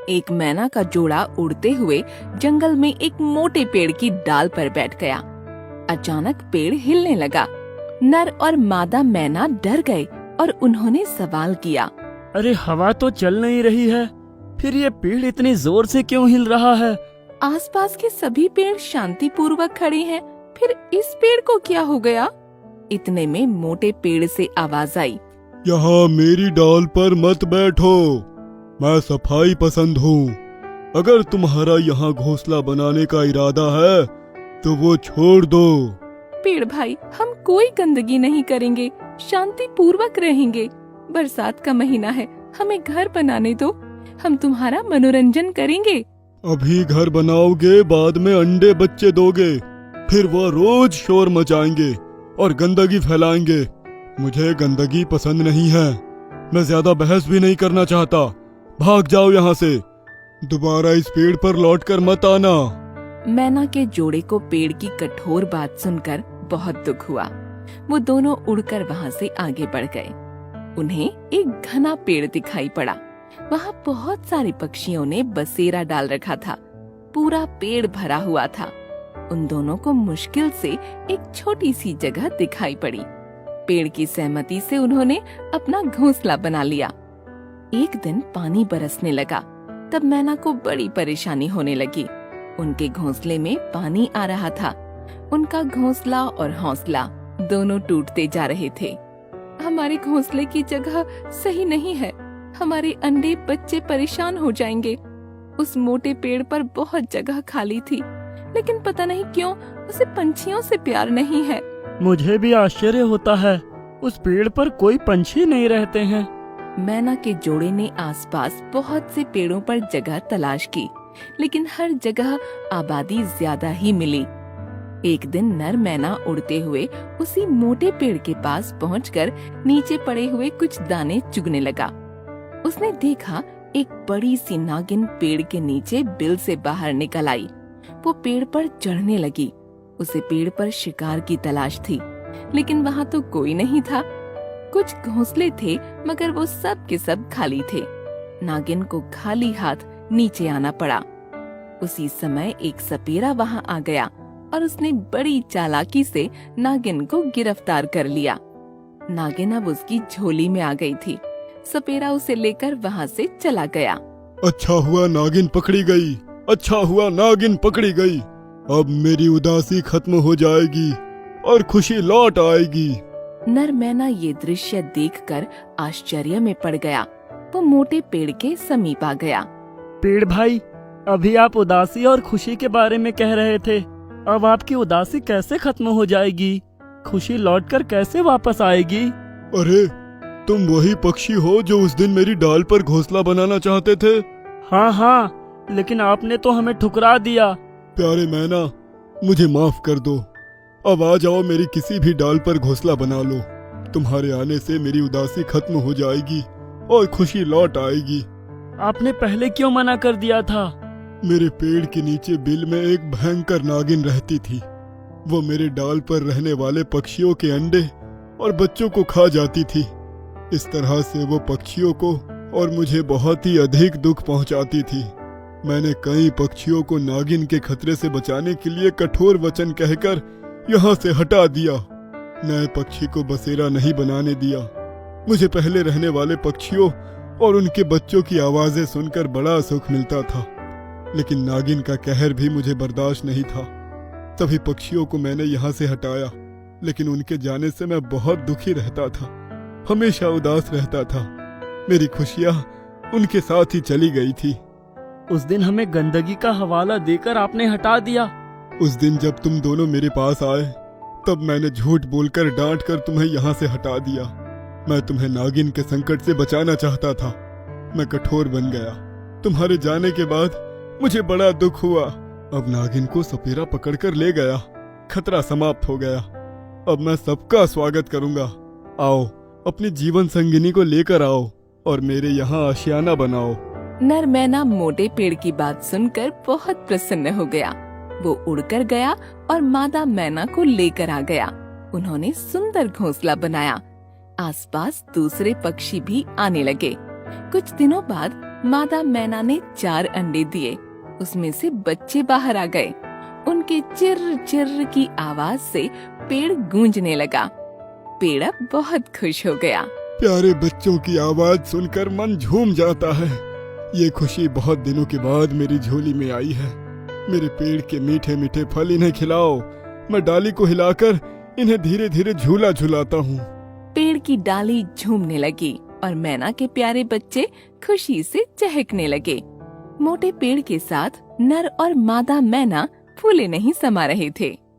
एक मैना का जोड़ा उड़ते हुए जंगल में एक मोटे पेड़ की डाल पर बैठ गया। अचानक पेड़ हिलने लगा। नर और मादा मैना डर गए और उन्होंने सवाल किया, अरे हवा तो चल नहीं रही है, फिर ये पेड़ इतनी जोर से क्यों हिल रहा है? आसपास के सभी पेड़ शांति पूर्वक खड़े हैं, फिर इस पेड़ को क्या हो गया? इतने में मोटे पेड़ से आवाज आई, यहाँ मेरी डाल पर मत बैठो, मैं सफाई पसंद हूँ। अगर तुम्हारा यहाँ घोंसला बनाने का इरादा है तो वो छोड़ दो। पेड़ भाई, हम कोई गंदगी नहीं करेंगे, शांति पूर्वक रहेंगे। बरसात का महीना है, हमें घर बनाने दो, हम तुम्हारा मनोरंजन करेंगे। अभी घर बनाओगे, बाद में अंडे बच्चे दोगे, फिर वो रोज शोर मचाएंगे और गंदगी फैलाएंगे। मुझे गंदगी पसंद नहीं है, मैं ज्यादा बहस भी नहीं करना चाहता। भाग जाओ यहाँ से, दोबारा इस पेड़ पर लौटकर मत आना। मैना के जोड़े को पेड़ की कठोर बात सुनकर बहुत दुख हुआ। वो दोनों उड़कर वहाँ से आगे बढ़ गए। उन्हें एक घना पेड़ दिखाई पड़ा। वहाँ बहुत सारे पक्षियों ने बसेरा डाल रखा था। पूरा पेड़ भरा हुआ था। उन दोनों को मुश्किल से एक छोटी सी जगह दिखाई पड़ी। पेड़ की सहमति से उन्होंने अपना घोंसला बना लिया। एक दिन पानी बरसने लगा, तब मैना को बड़ी परेशानी होने लगी। उनके घोंसले में पानी आ रहा था। उनका घोंसला और हौसला दोनों टूटते जा रहे थे। हमारे घोंसले की जगह सही नहीं है, हमारे अंडे बच्चे परेशान हो जाएंगे। उस मोटे पेड़ पर बहुत जगह खाली थी, लेकिन पता नहीं क्यों उसे पंछियों से प्यार नहीं है। मुझे भी आश्चर्य होता है, उस पेड़ पर कोई पंछी नहीं रहते हैं। मैना के जोड़े ने आसपास बहुत से पेड़ों पर जगह तलाश की, लेकिन हर जगह आबादी ज्यादा ही मिली। एक दिन नर मैना उड़ते हुए उसी मोटे पेड़ के पास पहुंचकर नीचे पड़े हुए कुछ दाने चुगने लगा। उसने देखा एक बड़ी सी नागिन पेड़ के नीचे बिल से बाहर निकल आई। वो पेड़ पर चढ़ने लगी। उसे पेड़ पर शिकार की तलाश थी, लेकिन वहाँ तो कोई नहीं था। कुछ घोंसले थे, मगर वो सब के सब खाली थे। नागिन को खाली हाथ नीचे आना पड़ा। उसी समय एक सपेरा वहाँ आ गया और उसने बड़ी चालाकी से नागिन को गिरफ्तार कर लिया। नागिन अब उसकी झोली में आ गई थी। सपेरा उसे लेकर वहाँ से चला गया। अच्छा हुआ नागिन पकड़ी गई, अच्छा हुआ नागिन पकड़ी गई। अब मेरी उदासी खत्म हो जाएगी और खुशी लौट आएगी। नर मैना ये दृश्य देखकर आश्चर्य में पड़ गया। वो मोटे पेड़ के समीप आ गया। पेड़ भाई, अभी आप उदासी और खुशी के बारे में कह रहे थे, अब आपकी उदासी कैसे खत्म हो जाएगी? खुशी लौटकर कैसे वापस आएगी? अरे, तुम वही पक्षी हो जो उस दिन मेरी डाल पर घोंसला बनाना चाहते थे? हाँ हाँ, लेकिन आपने तो हमें ठुकरा दिया। प्यारे मैना, मुझे माफ कर दो। अब आ जाओ, मेरी किसी भी डाल पर घोंसला बना लो। तुम्हारे आने से मेरी उदासी खत्म हो जाएगी और खुशी लौट आएगी। आपने पहले क्यों मना कर दिया था? मेरे पेड़ के नीचे बिल में एक भयंकर नागिन रहती थी। वो मेरे डाल पर रहने वाले पक्षियों के अंडे और बच्चों को खा जाती थी। इस तरह से वो पक्षियों को और मुझे बहुत ही अधिक दुख पहुंचाती थी। मैंने कई पक्षियों को नागिन के खतरे से बचाने के लिए कठोर वचन कहकर यहाँ से हटा दिया। नए पक्षी को बसेरा नहीं बनाने दिया। मुझे पहले रहने वाले पक्षियों और उनके बच्चों की आवाजें सुनकर बड़ा सुख मिलता था, लेकिन नागिन का कहर भी मुझे बर्दाश्त नहीं था। सभी पक्षियों को मैंने यहाँ से हटाया, लेकिन उनके जाने से मैं बहुत दुखी रहता था, हमेशा उदास रहता था। मेरी खुशियाँ उनके साथ ही चली गई थी। उस दिन हमें गंदगी का हवाला देकर आपने हटा दिया। उस दिन जब तुम दोनों मेरे पास आए, तब मैंने झूठ बोलकर डांट कर तुम्हें यहाँ से हटा दिया। मैं तुम्हें नागिन के संकट से बचाना चाहता था। मैं कठोर बन गया। तुम्हारे जाने के बाद मुझे बड़ा दुख हुआ। अब नागिन को सपेरा पकड़कर ले गया। खतरा समाप्त हो गया। अब मैं सबका स्वागत करूंगा। आओ, अपनी जीवन संगिनी को लेकर आओ और मेरे यहाँ आशियाना बनाओ। नर मैना मोटे पेड़ की बात सुनकर बहुत प्रसन्न हो गया। वो उड़कर गया और मादा मैना को लेकर आ गया। उन्होंने सुंदर घोंसला बनाया। आसपास दूसरे पक्षी भी आने लगे। कुछ दिनों बाद मादा मैना ने 4 अंडे दिए। उसमें से बच्चे बाहर आ गए। उनके चिर्र चिर्र की आवाज से पेड़ गूंजने लगा। पेड़ अब बहुत खुश हो गया। प्यारे बच्चों की आवाज सुनकर मन झूम जाता है। ये खुशी बहुत दिनों के बाद मेरी झोली में आई है। मेरे पेड़ के मीठे मीठे फल इन्हें खिलाओ। मैं डाली को हिलाकर इन्हें धीरे धीरे झूला झुलाता हूँ। पेड़ की डाली झूमने लगी और मैना के प्यारे बच्चे खुशी से चहकने लगे। मोटे पेड़ के साथ नर और मादा मैना फूले नहीं समा रहे थे।